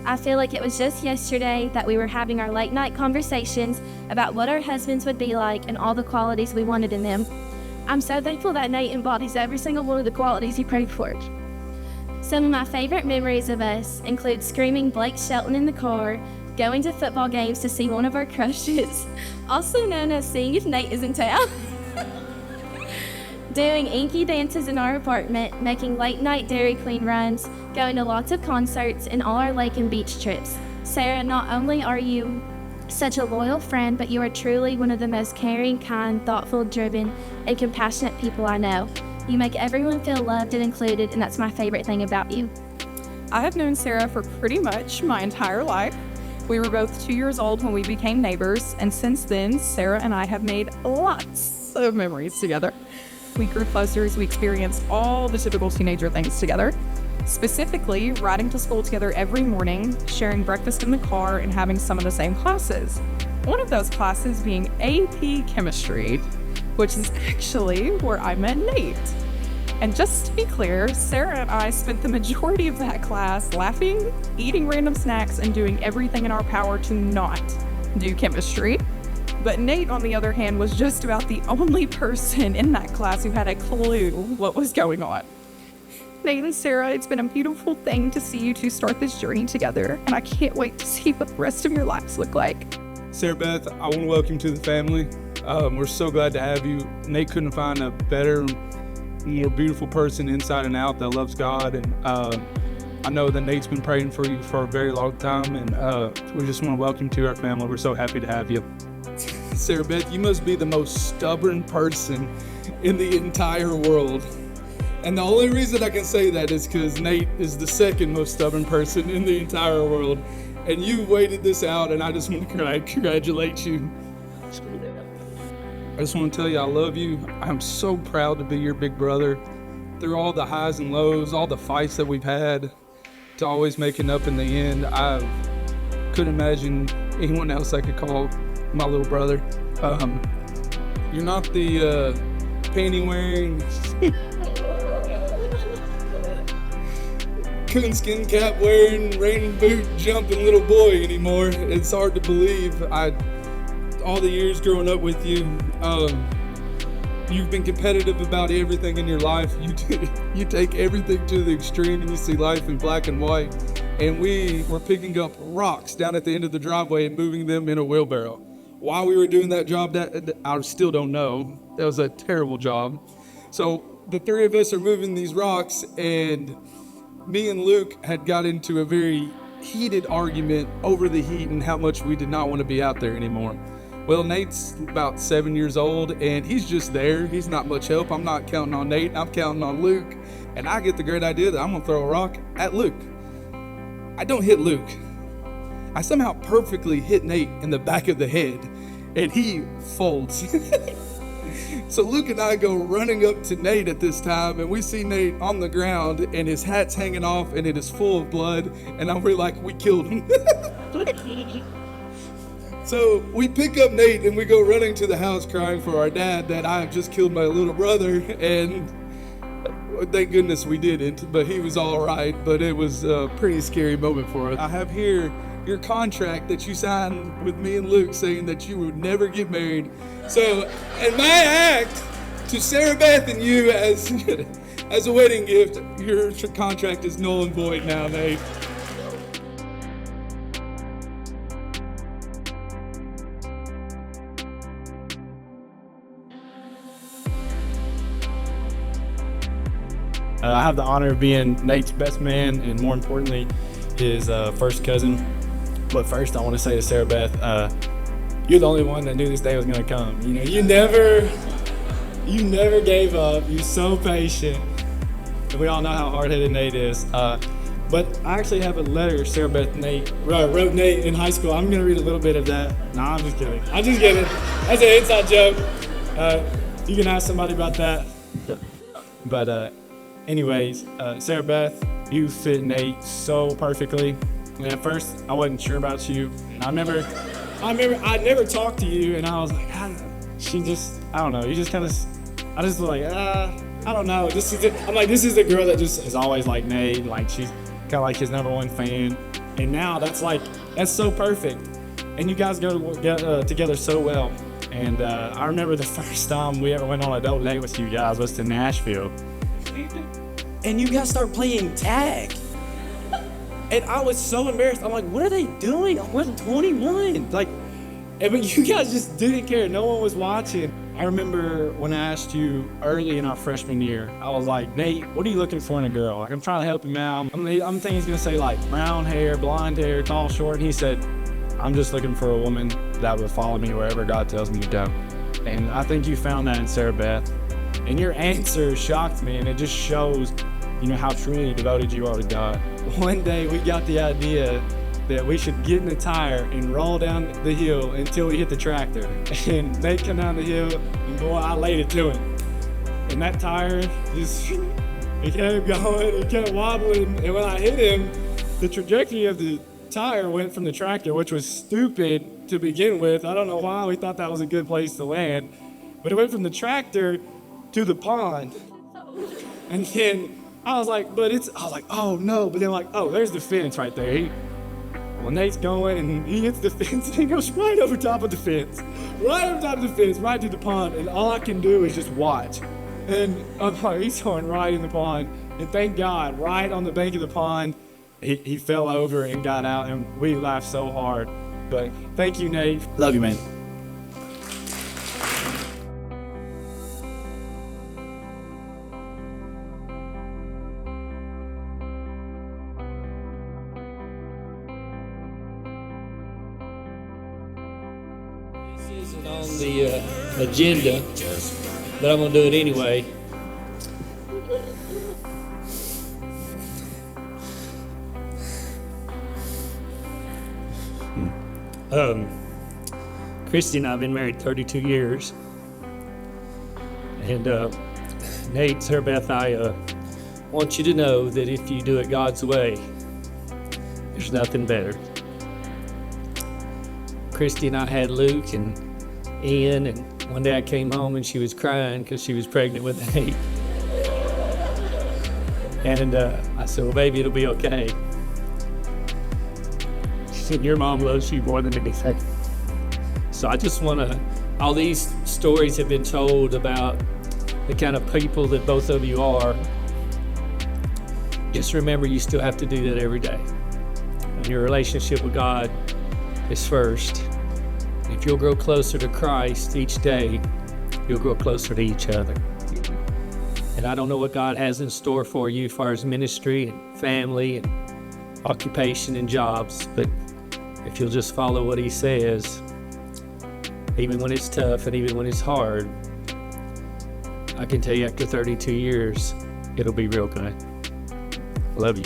I feel like it was just yesterday that we were having our late night conversations about what our husbands would be like and all the qualities we wanted in them. I'm so thankful that Nate embodies every single one of the qualities he prayed for. Some of my favorite memories of us include screaming Blake Shelton in the car, going to football games to see one of our crushes, also known as seeing if Nate is in town, doing inky dances in our apartment, making late night Dairy Queen runs, going to lots of concerts, and all our lake and beach trips. Sarah, not only are you such a loyal friend, but you are truly one of the most caring, kind, thoughtful, driven, and compassionate people I know. You make everyone feel loved and included, and that's my favorite thing about you. I have known Sarah for pretty much my entire life. We were both 2 years old when we became neighbors, and since then, Sarah and I have made lots of memories together. We grew closer as we experienced all the typical teenager things together. Specifically, riding to school together every morning, sharing breakfast in the car, and having some of the same classes. One of those classes being AP Chemistry, which is actually where I met Nate. And just to be clear, Sarah and I spent the majority of that class laughing, eating random snacks, and doing everything in our power to not do chemistry. But Nate, on the other hand, was just about the only person in that class who had a clue what was going on. Nate and Sarah, it's been a beautiful thing to see you two start this journey together, and I can't wait to see what the rest of your lives look like. Sarah Beth, I want to welcome you to the family. We're so glad to have you. Nate couldn't find a better, more beautiful person inside and out that loves God, and I know that Nate's been praying for you for a very long time, and we just want to welcome you to our family. We're so happy to have you. Sarah Beth, you must be the most stubborn person in the entire world. And the only reason I can say that is because Nate is the second most stubborn person in the entire world. And you waited this out, and I just want to congratulate you. I just want to tell you I love you. I'm so proud to be your big brother. Through all the highs and lows, all the fights that we've had, to always making up in the end, I couldn't imagine anyone else I could call my little brother. You're not the panty wearing, coonskin cap wearing, rain boot jumping little boy anymore. It's hard to believe. All the years growing up with you, you've been competitive about everything in your life. You take everything to the extreme, and you see life in black and white. And we were picking up rocks down at the end of the driveway and moving them in a wheelbarrow. Why we were doing that job, that I still don't know. That was a terrible job. So the three of us are moving these rocks, and me and Luke had got into a very heated argument over the heat and how much we did not want to be out there anymore. Well, Nate's about 7 years old, and he's just there. He's not much help. I'm not counting on Nate. I'm counting on Luke. And I get the great idea that I'm going to throw a rock at Luke. I don't hit Luke. I somehow perfectly hit Nate in the back of the head, and he folds. So Luke and I go running up to Nate at this time, and we see Nate on the ground, and his hat's hanging off, and it is full of blood, and we're like, we killed him. So we pick up Nate, and we go running to the house crying for our dad that I have just killed my little brother, and thank goodness we didn't, but he was all right, but it was a pretty scary moment for us. I have here your contract that you signed with me and Luke saying that you would never get married. So, and my act to Sarah Beth and you as a wedding gift, your contract is null and void now, Nate. I have the honor of being Nate's best man, and more importantly, his first cousin. But first, I want to say to Sarah Beth, you're the only one that knew this day was going to come. You know, you never gave up. You're so patient. And we all know how hard-headed Nate is. But I actually have a letter Sarah Beth wrote Nate in high school. I'm going to read a little bit of that. No, I'm just kidding. That's an inside joke. You can ask somebody about that. But anyways, Sarah Beth, you fit Nate so perfectly. And at first, I wasn't sure about you. And I remember I never talked to you, and I was like, I don't know. You just kind of, I just was like, I don't know. This is the girl that just is always like Nate. Like, she's kind of like his number one fan. And now that's so perfect. And you guys go together so well. And I remember the first time we ever went on a double date with you guys was to Nashville. And you guys start playing tag. And I was so embarrassed. I'm like, what are they doing? I wasn't 21. But you guys just didn't care. No one was watching. I remember when I asked you early in our freshman year, I was like, Nate, what are you looking for in a girl? I'm trying to help him out. I'm thinking he's gonna say brown hair, blonde hair, tall, short. And he said, I'm just looking for a woman that will follow me wherever God tells me to go. And I think you found that in Sarah Beth. And your answer shocked me, and it just shows, how truly devoted you are to God. One day we got the idea that we should get in the tire and roll down the hill until we hit the tractor. And they come down the hill, and boy, I laid it to him. And that tire it kept going, it kept wobbling. And when I hit him, the trajectory of the tire went from the tractor, which was stupid to begin with. I don't know why we thought that was a good place to land. But it went from the tractor to the pond. And then I was like, oh no. But then oh, there's the fence right there. Nate's going and he hits the fence and he goes right over top of the fence. Right to the pond. And all I can do is just watch. And he's going right in the pond. And thank God, right on the bank of the pond, he fell over and got out, and we laughed so hard. But thank you, Nate. Love you, man. This isn't on the agenda, but I'm going to do it anyway. Christy and I have been married 32 years. And Nate, Sarah Beth, I want you to know that if you do it God's way, there's nothing better. Christy and I had Luke and Ian, and one day I came home and she was crying because she was pregnant with Nate. And I said, well, baby, it'll be okay. She said, your mom loves you more than anything. So I just want to, all these stories have been told about the kind of people that both of you are. Just remember, you still have to do that every day. And your relationship with God is first. If you'll grow closer to Christ each day, you'll grow closer to each other. And I don't know what God has in store for you as far as ministry and family and occupation and jobs, but if you'll just follow what He says, even when it's tough and even when it's hard, I can tell you after 32 years, it'll be real good. Love you.